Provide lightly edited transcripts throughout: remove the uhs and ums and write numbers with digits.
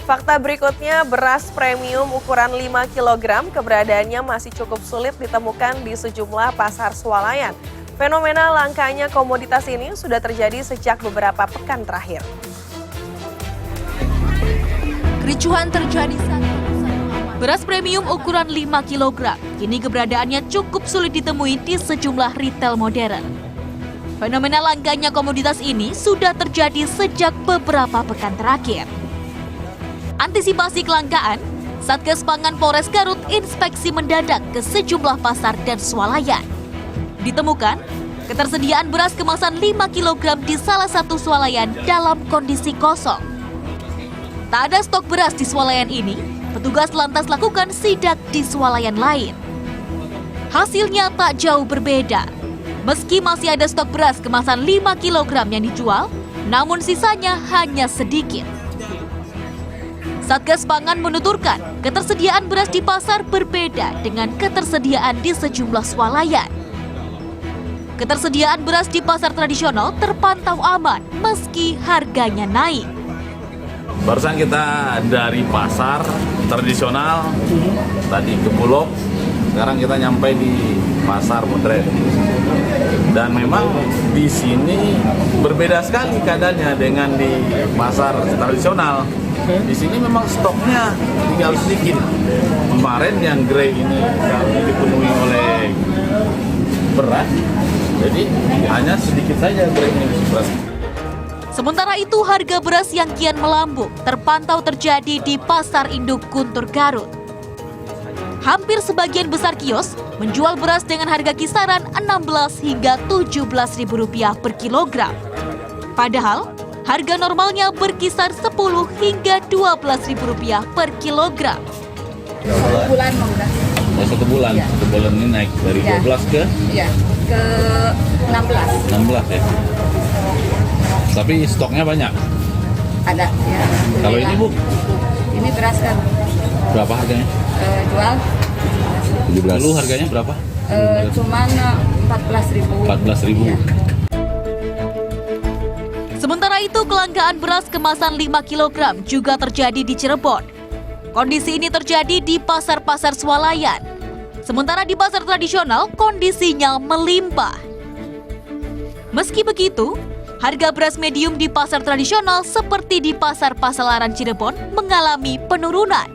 Fakta berikutnya, beras premium ukuran 5 kg keberadaannya masih cukup sulit ditemukan di sejumlah pasar swalayan. Fenomena langkanya komoditas ini sudah terjadi sejak beberapa pekan terakhir. Kericuhan terjadi saat beras premium ukuran 5 kg kini keberadaannya cukup sulit ditemui di sejumlah retail modern. Fenomena langkanya komoditas ini sudah terjadi sejak beberapa pekan terakhir. Antisipasi kelangkaan, Satgas Pangan Polres Garut inspeksi mendadak ke sejumlah pasar dan swalayan. Ditemukan, ketersediaan beras kemasan 5 kg di salah satu swalayan dalam kondisi kosong. Tak ada stok beras di swalayan ini, petugas lantas lakukan sidak di swalayan lain. Hasilnya tak jauh berbeda. Meski masih ada stok beras kemasan 5 kg yang dijual, namun sisanya hanya sedikit. Satgas Pangan menuturkan, ketersediaan beras di pasar berbeda dengan ketersediaan di sejumlah swalayan. Ketersediaan beras di pasar tradisional terpantau aman meski harganya naik. Barusan kita dari pasar tradisional tadi ke Bulog, sekarang kita nyampe di pasar modern. Dan memang di sini berbeda sekali keadaannya dengan di pasar tradisional. Di sini memang stoknya tinggal sedikit. Kemarin yang grey ini dipenuhi oleh beras, jadi hanya sedikit saja grey ini beras. Sementara itu harga beras yang kian melambung terpantau terjadi di Pasar Induk Guntur Garut. Hampir sebagian besar kios menjual beras dengan harga kisaran Rp16 hingga Rp17.000 per kilogram. Padahal harga normalnya berkisar Rp10 hingga Rp12.000 per kilogram. 1 bulan beras. Oh, 1 bulan, ya. 1 bulan ini naik dari 12 ke? Ya, ke 16. 16 ya. Tapi stoknya banyak? Ada, ya. Kalau ini Bu? Ini beras kan. Berapa harganya? Jual 17. Dulu harganya berapa? Cuman 14.000. 14.000. Ya. Sementara itu kelangkaan beras kemasan 5 kg juga terjadi di Cirebon. Kondisi ini terjadi di pasar-pasar swalayan. Sementara di pasar tradisional kondisinya melimpah. Meski begitu, harga beras medium di pasar tradisional seperti di pasar Pasalaran Cirebon mengalami penurunan.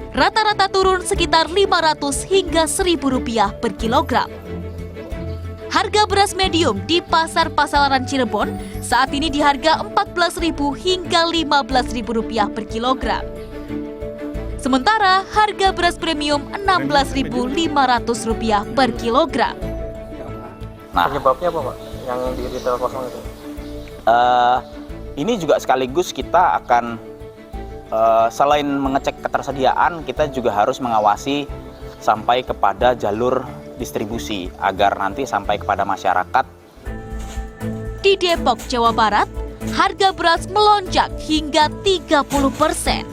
Rata-rata turun sekitar Rp500 hingga Rp1.000 per kilogram. Harga beras medium di pasar Pasalaran Cirebon saat ini di harga Rp14.000 hingga Rp15.000 per kilogram. Sementara harga beras premium Rp16.500 per kilogram. Nah, penyebabnya apa Pak yang di retail kosong itu? Ini juga sekaligus kita akan selain mengecek ketersediaan, kita juga harus mengawasi sampai kepada jalur distribusi agar nanti sampai kepada masyarakat. Di Depok, Jawa Barat, harga beras melonjak hingga 30%.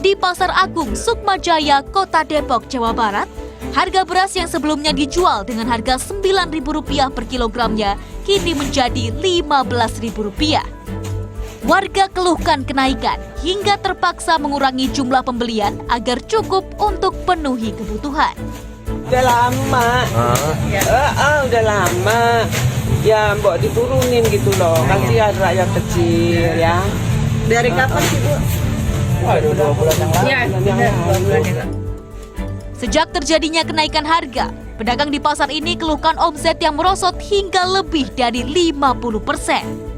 Di Pasar Agung Sukmajaya, Kota Depok, Jawa Barat, harga beras yang sebelumnya dijual dengan harga Rp9.000 per kilogramnya kini menjadi Rp15.000. Warga keluhkan kenaikan hingga terpaksa mengurangi jumlah pembelian agar cukup untuk penuhi kebutuhan. Udah lama, udah lama. Ya, mbok diturunin gitu loh. Kasihan rakyat kecil ya. Dari kapan sih Bu? Waduh, 2 bulan yang lalu. Ya, 2 bulan yang lalu. Sejak terjadinya kenaikan harga, pedagang di pasar ini keluhkan omset yang merosot hingga lebih dari 50%.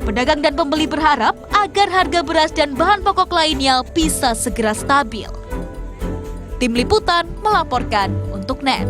Pedagang dan pembeli berharap agar harga beras dan bahan pokok lainnya bisa segera stabil. Tim Liputan melaporkan untuk NET.